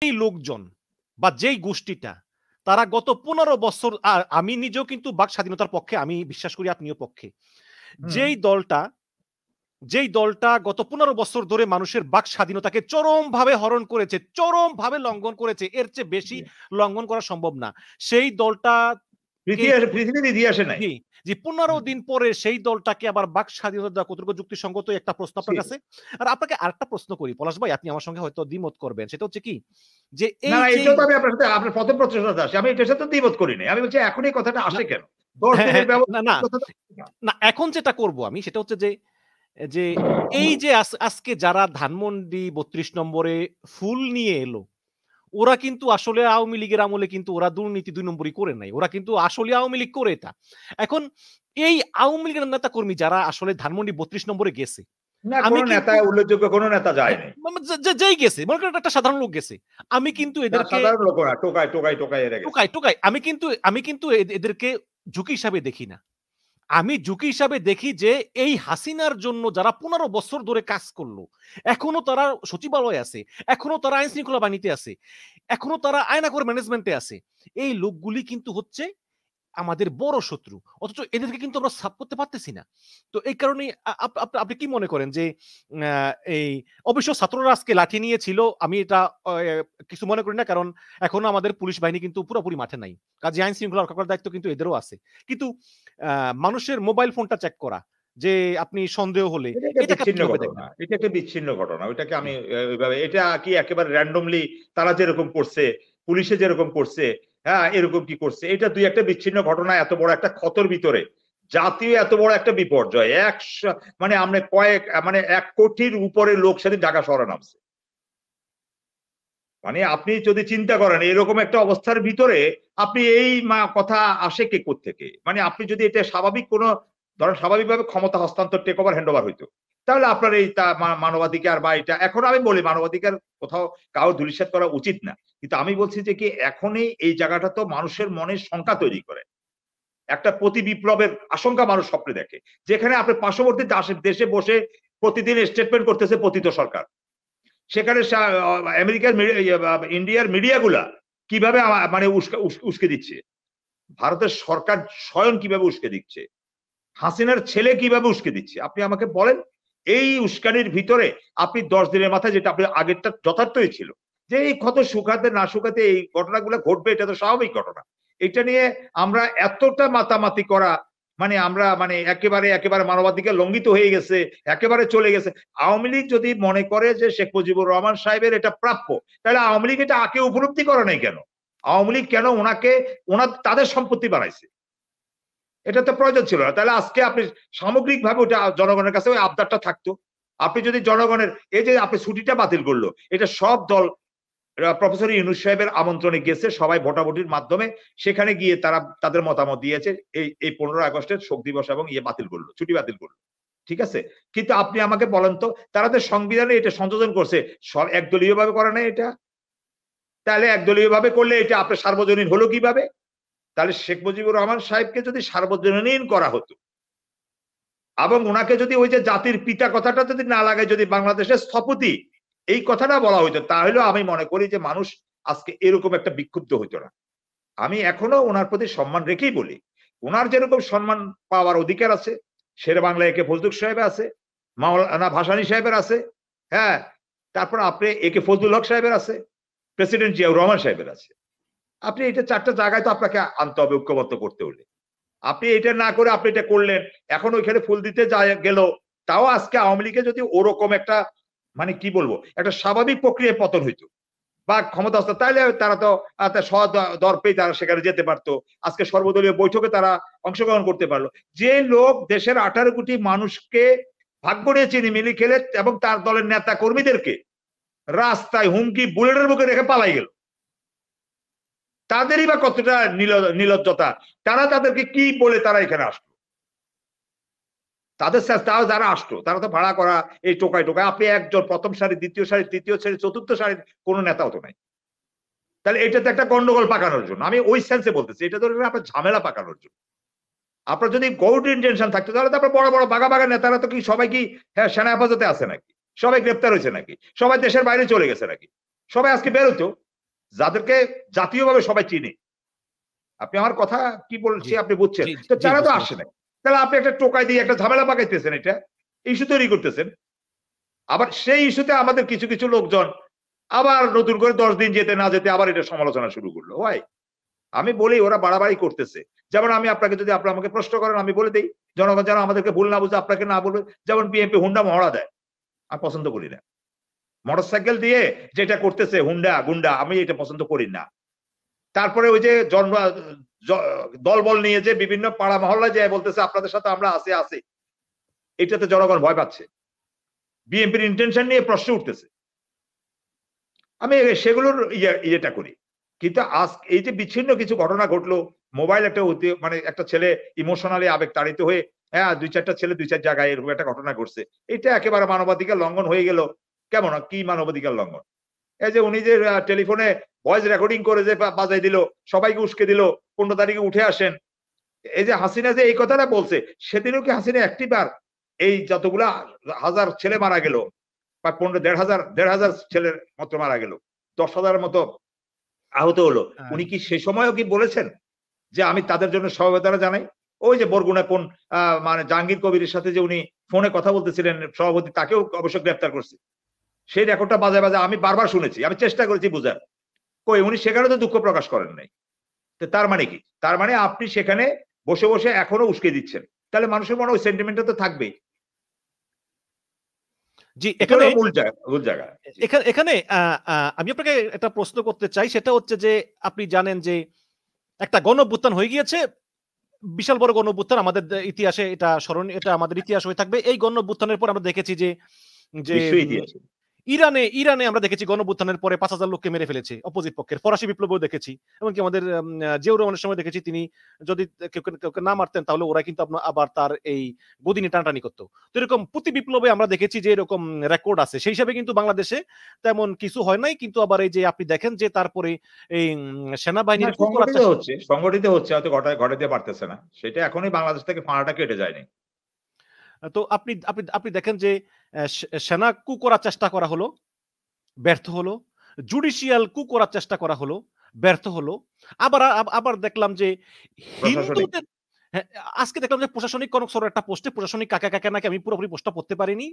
এই লোকজন বা যেই গোষ্ঠীটা তারা গত 15 বছর, আর আমি নিজেও কিন্তু বাক স্বাধীনতার পক্ষে, আমি বিশ্বাস করি আপনিও পক্ষে, যেই দলটা যেই দলটা গত 15 বছর ধরে মানুষের বাক স্বাধীনতাকে চরমভাবে হরণ করেছে, চরমভাবে লঙ্ঘন করেছে, এর চেয়ে বেশি লঙ্ঘন করা সম্ভব না, সেই দলটা পৃথিবীর ইতিহাসে নাই। জি 15 দিন পরে সেই দলটাকে আবার বাক স্বাধীনতা দেওয়া কতটুকু যুক্তিসঙ্গত, একটা প্রশ্ন আপনার কাছে। আর আপনাকে আরেকটা প্রশ্ন করি পলাশ ভাই, আপনি আমার সঙ্গে হয়তো দ্বিমত করবেন, সেটা হচ্ছে কি যে এই যে এটা তো আমি আপনার সাথে আপনার প্রথম প্রশ্নটা আসি, আমি এটার সাথে দ্বিমত করি না, আমি বলছি এখন এই কথাটা আসে কেন 10 দিনের ব্যবস্থা। না এখন যেটা করব আমি সেটা হচ্ছে যে এই যে আজকে যারা ধানমন্ডি 32 নম্বরে ফুল নিয়ে এলো, ওরা কিন্তু আসলে আওয়ামী লীগের আমলে কিন্তু ওরা দুর্নীতি 2 নম্বরই করে নাই, ওরা কিন্তু আসলে আওয়ামী লীগ করে এটা। এখন এই আওয়ামী লীগের নেতা কর্মী যারা আসলে ধানমন্ডি 32 নম্বরে গেছে, আমি নেতা উল্লেখযোগ্য কোন নেতা যায়নি, যেই গেছে মনে করেন একটা সাধারণ লোক গেছে, আমি কিন্তু এদেরকে সাধারণ লোক না, টোকাই টোকাই টোকাই এরা গেছে, টোকাই আমি কিন্তু এদেরকে ঝুঁকি হিসাবে দেখি না। আমি ঝুঁকি হিসাবে দেখি যে এই হাসিনার জন্য যারা 15 বছর ধরে কাজ করলো, এখনো তারা সচিবালয়ে আছে, এখনো তারা আইন শৃঙ্খলা বাহিনীতে আছে, এখনো তারা আয়নাঘর ম্যানেজমেন্টে আছে, এই লোকগুলি কিন্তু হচ্ছে আমাদের বড় শত্রু, অথচ এদেরকে কিন্তু আমরা সাপ করতে পারতেছি না। তো এই কারণে আপনি কি মনে করেন যে এই অবশ্য ছাত্ররা আজকে লাঠি নিয়েছিল, আমি এটা কিছু মনে করি না, কারণ এখনো আমাদের পুলিশ বাহিনী কিন্তু পুরোপুরি মাঠে নাই, কাজে আইন শৃঙ্খলা রক্ষা করার দায়িত্ব কিন্তু এদেরও আছে। কিন্তু মানুষের মোবাইল ফোনটা চেক করা, যে আপনি সন্দেহ হলে এটা একটা বিচ্ছিন্ন ঘটনা, ওইটাকে আমি ওইভাবে, এটা কি একেবারে র্যান্ডমলি তারা যেরকম করছে, পুলিশে যেরকম করছে, হ্যাঁ এরকম কি করছে, এটা দুই একটা বিচ্ছিন্ন ঘটনা এত বড় একটা ক্ষতর ভিতরে জাতীয় এত বড় একটা বিপর্যয়, মানে আমরা মানে 1 কোটির উপরে লোক সেদিন ঢাকা শহরে নামছে। মানে আপনি যদি চিন্তা করেন এরকম একটা অবস্থার ভিতরে আপনি এই কথা আসে কে কোত্থেকে, মানে আপনি যদি এটা স্বাভাবিক কোনো ধরেন স্বাভাবিকভাবে ক্ষমতা হস্তান্তর টেক ওভার হ্যান্ড ওভার হইতো, তাহলে আপনার এই মানবাধিকার বা এটা, এখন আমি বলি মানবাধিকার কোথাও কাউ ধূলিসাৎ করা উচিত না, কিন্তু আমি বলছি যে কি এখনই এই জায়গাটা তো মানুষের মনে শঙ্কা তৈরি করে, একটা প্রতি বিপ্লবের আশঙ্কা মানুষ স্বপ্নে দেখে, যেখানে আপনি পার্শ্ববর্তী দেশে বসে প্রতিদিন স্টেটমেন্ট করতেছে পতিত সরকার, সেখানে আমেরিকার ইন্ডিয়ার মিডিয়াগুলা কিভাবে মানে উস্কে দিচ্ছে, ভারতের সরকার স্বয়ং কিভাবে উস্কে দিচ্ছে, হাসিনার ছেলে কিভাবে উস্কে দিচ্ছে, আপনি আমাকে বলেন। এই উস্কানির ভিতরে আপনি 10 দিনের মাথায়, যেটা আপনি আগেরটা যথার্থই ছিল যে এই ক্ষত শুকাতে না শুকাতে এই ঘটনাগুলো ঘটবে, এটা তো স্বাভাবিক ঘটনা, এটা নিয়ে আমরা এতটা মাতামাতি করা, মানে আমরা মানে একেবারে মানবাধিকার লঙ্ঘিত হয়ে গেছে, একেবারে চলে গেছে। আওয়ামী লীগ যদি মনে করে যে শেখ মুজিবুর রহমান সাহেবের এটা প্রাপ্য, তাহলে আওয়ামী লীগ এটা আগে উপলব্ধি করে নাই কেন? আওয়ামী লীগ কেন তাদের সম্পত্তি বানাইছে? এটা তো প্রয়োজন ছিল না। তাহলে আজকে আপনি সামগ্রিকভাবে ওটা জনগণের কাছে ওই আবদারটা থাকতো। আপনি যদি জনগণের এই যে আপনি ছুটিটা বাতিল করলো, এটা সব দল প্রফেসর ইউনূস সাহেবের আমন্ত্রণে গেছে, সবাই ভোটাভুটির মাধ্যমে সেখানে গিয়ে তারা তাদের মতামত দিয়েছে, এই 15 আগস্টের শোক দিবস এবং বাতিল করলো, ছুটি বাতিল করলো, ঠিক আছে। কিন্তু আপনি আমাকে বলেন তো, তারা তো সংবিধানে এটা সংযোজন করছে, সব একদলীয় ভাবে করে না এটা, তাহলে একদলীয় ভাবে করলে এটা আপনার সার্বজনীন হলো কিভাবে? তাহলে শেখ মুজিবুর রহমান সাহেবকে যদি সার্বজনীন করা হতো এবং ওনাকে যদি ওই যে জাতির পিতা কথাটা যদি না লাগায়, যদি বাংলাদেশের স্থপতি এই কথাটা বলা হইতো, তাহলে আমি মনে করি যে মানুষ আজকে এরকম একটা বিক্ষুব্ধ হইতো না। আমি এখনো ওনার প্রতি সম্মান রেখেই বলি, ওনার যেরকম সম্মান পাওয়ার অধিকার আছে, শেরে বাংলা একে ফজলুল সাহেব আছে, মাওলানা ভাসানী সাহেবের আছে, হ্যাঁ, তারপর আপনি একে ফজলুল হক সাহেবের আছে, প্রেসিডেন্ট জিয়াউর রহমান সাহেবের আছে। আপনি এটা 4টা জায়গায় তো আপনাকে আনতে হবে ঐক্যবদ্ধ করতে হলে, আপনি এটা না করে আপনি এটা করলেন, এখন ওইখানে ফুল দিতে গেল, তাও আজকে আওয়ামী লীগে যদি ওরকম একটা মানে কি বলবো একটা স্বাভাবিক প্রক্রিয়ায় পতন হইতো বা ক্ষমতা আসতো, তাহলে তারা তো দর্পেই তারা সেখানে যেতে পারতো, আজকে সর্বদলীয় বৈঠকে তারা অংশগ্রহণ করতে পারলো। যে লোক দেশের 18 কোটি মানুষকে ভাগ্য নিয়ে চিনিমিনি খেলে এবং তার দলের নেতা কর্মীদেরকে রাস্তায় হুমকি বুলেটের মুখে রেখে পালাই গেল, তাদেরই বা কতটা নির্লজ্জতা, তারা তাদেরকে কি বলে তারা এখানে আসলো, তারা যারা আসলো তারা তো ভাড়া করা এই টোকায় টোকায়, আপনি একজন প্রথম সারি, দ্বিতীয় সারি, তৃতীয় সারি, চতুর্থ সারির কোন নেতাও তো নাই, তাহলে এটা তো একটা গন্ডগোল পাকানোর জন্য, আমি ওই সেন্সে বলতেছি, এটা তো আপনার ঝামেলা পাকানোর জন্য। আপনার যদি গুড ইন্টেনশন থাকতো তাহলে তো আপনার বড় বড় বাঘা বাঘা নেতারা তো কি সবাই কি হ্যাঁ সেনা হেফাজতে আছে নাকি, সবাই গ্রেপ্তার হয়েছে নাকি, সবাই দেশের বাইরে চলে গেছে নাকি, সবাই আজকে বেরোতো, যাদেরকে জাতীয়ভাবে সবাই চিনে। আপনি আমার কথা কি বলছি আপনি বুঝছেন? তো তারা তো আসে নাই। তাহলে আপনি একটা টোকাই দিয়ে একটা ঝামেলা পাকাইতেছেন, এটা ইস্যু তৈরি করতেছেন। আবার সেই ইস্যুতে আমাদের কিছু কিছু লোকজন আবার নতুন করে 10 দিন যেতে না যেতে আবার এটা সমালোচনা শুরু করলো। ওয়াই? আমি বলি ওরা বাড়াবাড়ি করতেছে। যেমন আমি আপনাকে যদি আপনি আমাকে প্রশ্ন করেন আমি বলে দেই। জনগণ যেন আমাদেরকে ভুল না বুঝে আপনাকে না বলবে। যেমন বিএনপি হুন্ডা মহড়া দেয়। আমি পছন্দ করি না। মোটরসাইকেল দিয়ে যেটা করতেছে হুন্ডা, গুন্ডা আমি এটা পছন্দ করি না। তারপরে ওই যে দলবল নিয়ে যে বিভিন্ন পাড়া মহল্লায় যেয়ে বলতেছে আপনাদের সাথে আমরা আছি। এটাতে জনগণ ভয় পাচ্ছে। বিএনপির ইন্টেনশন নিয়ে প্রশ্ন উঠতেছে। আমি সেগুলোর ইয়েটা করি। কিন্তু এই যে বিচ্ছিন্ন কিছু ঘটনা ঘটলো, মোবাইল একটা মানে একটা ছেলে ইমোশনালি আবেগতাড়িত হয়ে ২-৪টা ছেলে ২-৪ জায়গায় এরকম একটা ঘটনা ঘটছে। এটা একেবারে মানবাধিকার লঙ্ঘন হয়ে গেল। কেমন কি মানবাধিকার লঙ্ঘন? এই যে উনি যে টেলিফোনে ভয়েস রেকর্ডিং করে যে বাজাই দিল, সবাইকে উস্কে দিল, ১৫ তারিখে উঠে আসেন। এই যে হাসিনা যে এই কথাটা বলছে, সেদিনও কি হাসিনা একটিবার এই যতগুলা হাজার ছেলে মারা গেল, বা ১৫,৫০০ ছেলের মতো মারা গেল, ১০,০০০ মতো আহত হলো, উনি কি সে সময়ও কি বলেছেন যে আমি তাদের জন্য সমবেদনা জানাই? ওই যে বরগুনা কোন মানে জাহাঙ্গীর কবিরের সাথে যে উনি ফোনে কথা বলতেছিলেন সভাপতি, তাকেও অবশ্য গ্রেফতার করছে। সেই রেকর্ডটা বাজায় আমি বারবার শুনেছি। আমি চেষ্টা করেছি বুঝার। কই উনি সেখানে তো দুঃখ প্রকাশ করেন নাই। তো তার মানে কি? তার মানে আপনি সেখানে বসে এখনো উস্কে দিচ্ছেন। তাহলে মানুষের মনে ওই সেন্টিমেন্টটা তো থাকবেই। জি, এখানে মূল জায়গা। এখানে আমি আপনাকে একটা প্রশ্ন করতে চাই, সেটা হচ্ছে যে আপনি জানেন যে একটা গণঅভ্যুত্থান হয়ে গিয়েছে, বিশাল বড় গণঅভ্যুত্থান আমাদের ইতিহাসে, এটা আমাদের ইতিহাস হয়ে থাকবে। এই গণঅভ্যুত্থানের পর আমরা দেখেছি যে ইরানে আমরা দেখেছি গণঅভ্যুত্থানের পরে ৫,০০০ লোককে মেরে ফেলেছে অপোজিট পক্ষের। ফরাসি বিপ্লবেও দেখেছি। এমনকি আমাদের জিয়াউর রহমানের সময় দেখেছি তিনি যদি কেউ না মারতেন তাহলে ওরা কিন্তু আবার তার এই গদিনে টানাটানি করত। তো এরকম প্রতি বিপ্লবে আমরা দেখেছি যে এরকম রেকর্ড আছে। সেই হিসাবে কিন্তু বাংলাদেশে তেমন কিছু হয় নাই। কিন্তু আবার এই যে আপনি দেখেন যে তারপরে এই সেনাবাহিনীর সংগঠিত হচ্ছে হয়তো ঘটাতে পারতেছে না। সেটা এখনই বাংলাদেশ থেকে ফাঁড়াটা কেটে যায়নি। তো আপনি আপনি আপনি দেখেন যে সেনা কু করার চেষ্টা করা হলো, ব্যর্থ হলো। জুডিশিয়াল কু করার চেষ্টা করা হলো, ব্যর্থ হলো। আবার দেখলাম যে হিন্দুদের আজকে দেখলাম যে প্রশাসনিক কনকসর একটা পোস্টে প্রশাসনিক কাকা নাকি, আমি পুরোপুরি পোস্টটা পড়তে পারিনি।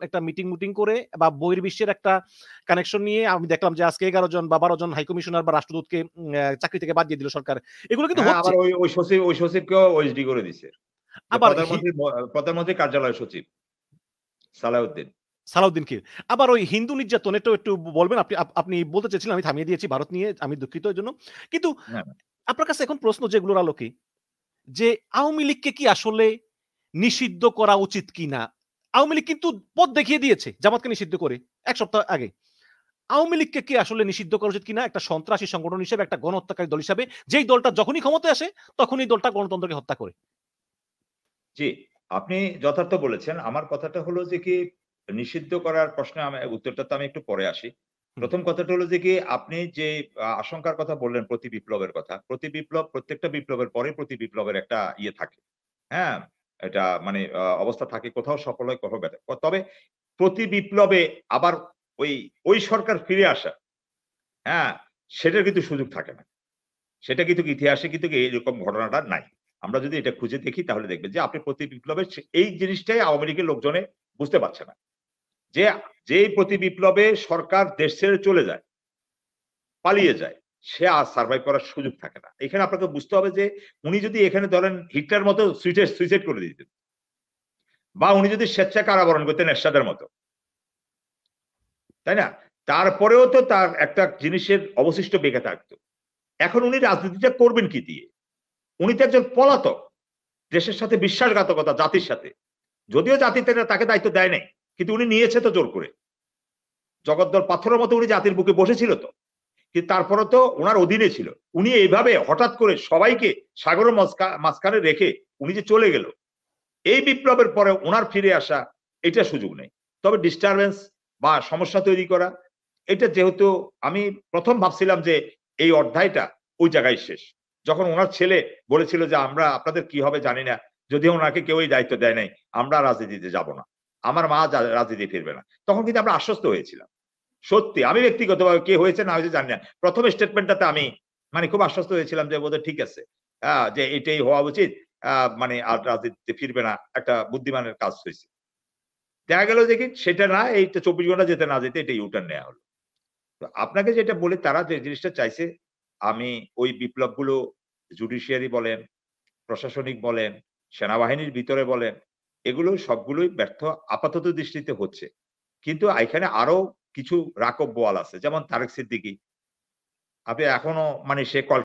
একটা মিটিং করে বা বহির্বিশ্বের একটা কানেকশন নিয়ে আমি দেখলাম যে আজকে ১১ জন বা ১২ জন হাই কমিশনার বা রাষ্ট্রদূতকে চাকরি থেকে বাদ দিয়ে দিল সরকার। এগুলো কিন্তু হচ্ছে। আবার ওই সচিবকেও ওএসডি করে দিছে। আবার প্রধানমন্ত্রী কার্যালয় সচিব সালাউদ্দিনকে। আবার ওই হিন্দু নির্যাতন এটাও একটু বলবেন? আপনি বলতে চেয়েছিলেন, আমি থামিয়ে দিয়েছি ভারত নিয়ে, আমি দুঃখিত এর জন্য। কিন্তু আপনার কাছে এখন প্রশ্ন যেগুলোর আলোকে, যে আওয়ামী লীগকে কি আসলে নিষিদ্ধ করা উচিত কিনা? আওয়ামী লীগ কিন্তু পথ দেখিয়ে দিয়েছে জামাতকে নিষিদ্ধ করে ১ সপ্তাহ আগে। আওয়ামী লীগকে কি আসলে নিষিদ্ধ করা উচিত কিনা একটা সন্ত্রাসী সংগঠন হিসেবে, একটা গণহত্যাকারী দল হিসেবে, যেই দলটা যখনই ক্ষমতায় আসে তখনই দলটা গণতন্ত্রকে হত্যা করে? জি, আপনি যথার্থ বলেছেন। আমার কথাটা হলো যে কি, নিষিদ্ধ করার প্রশ্নে উত্তরটা তো আমি একটু পরে আসি। প্রথম কথাটা হলো যে কি, আপনি যে আশঙ্কার কথা বললেন প্রতি বিপ্লবের কথা। প্রত্যেকটা বিপ্লবের পরে প্রতি বিপ্লবের একটা ইয়ে থাকে। হ্যাঁ? এটা মানে অবস্থা থাকে, কোথাও সফল হয়, কোথাও ব্যর্থ। তবে প্রতি বিপ্লবে আবার ওই সরকার ফিরে আসা, হ্যাঁ? সেটার কিন্তু সুযোগ থাকে না। সেটা কিন্তু ইতিহাসে কিন্তু এরকম ঘটনাটা নাই। আমরা যদি এটা খুঁজে দেখি তাহলে দেখবেন যে আপনি প্রতি বিপ্লবের এই জিনিসটাই আওয়ামী লীগের লোকজনে বুঝতে পারছে না। যেই প্রতি বিপ্লবে সরকার দেশ ছেড়ে চলে যায়, পালিয়ে যায়, সে আর সারভাইভ করার সুযোগ থাকে না। এখানে আপনাকে বুঝতে হবে যে উনি যদি এখানে ধরেন হিটলার মতো সুইসাইড করে দিতেন, বা উনি যদি স্বেচ্ছায় কারাবরণ করতেন এরশাদের মতো, তাই না? তারপরেও তো তার একটা জিনিসের অবশিষ্ট বেঁকে থাকতো। এখন উনি রাজনীতিটা করবেন কি দিয়ে? উনি তো একজন পলাতক। দেশের সাথে বিশ্বাসঘাতকতা, জাতির সাথে। যদিও জাতি তাকে দায়িত্ব দেয় নাই, কিন্তু উনি নিয়েছে তো জোর করে। জগদ্দল পাথরের মতো উনি জাতির বুকে বসেছিল তো। কিন্তু তারপরে তো উনার অধীনে ছিল। উনি এইভাবে হঠাৎ করে সবাইকে সাগরের মাঝখানে রেখে উনি যে চলে গেল, এই বিপ্লবের পরে উনার ফিরে আসা, এটা সুযোগ নেই। তবে ডিস্টারবেন্স বা সমস্যা তৈরি করা, এটা যেহেতু আমি প্রথম ভাবছিলাম যে এই অধ্যায়টা ওই জায়গায় শেষ। যখন উনার ছেলে বলেছিল যে আমরা আপনাদের কি হবে জানি না, যদিও উনাকে কেউ এই দায়িত্ব দেয় নাই, আমরা রাজনীতিতে যাব না, আমার মা রাজনীতি ফিরবে না, তখন কিন্তু আমরা আশ্বস্ত হয়েছিলাম। সত্যি আমি ব্যক্তিগতভাবে কে হয়েছে না হয়েছে জানি না। প্রথম স্টেটমেন্টটাতে আমি মানে খুব আশ্বস্ত হয়েছিলাম যে বোধহয় ঠিক আছে। যে এটাই হওয়া উচিত। মানে আর রাজনীতিতে ফিরবে না। একটা বুদ্ধিমানের কাজ হইছে। দেখা গেল যে কি সেটা না এইটা ২৪ ঘন্টা যেতে না যেতে এটা ইউটার্ন নেয়া হলো। তো আপনাকে যেটা বলি তারা যে জিনিসটা চাইছে আমি ওই বিপ্লবগুলো জুডিশিয়ারি বলেন, প্রশাসনিক বলেন, সেনাবাহিনীর ভিতরে বলেন, এগুলো সবগুলোই ব্যর্থ আপাতত দৃষ্টিতে হচ্ছে। কিন্তু এখানে আরো কিছু রাকব বোয়াল আছে। যেমন তারেক সিদ্দিকী। আপনি এখনো মানে সে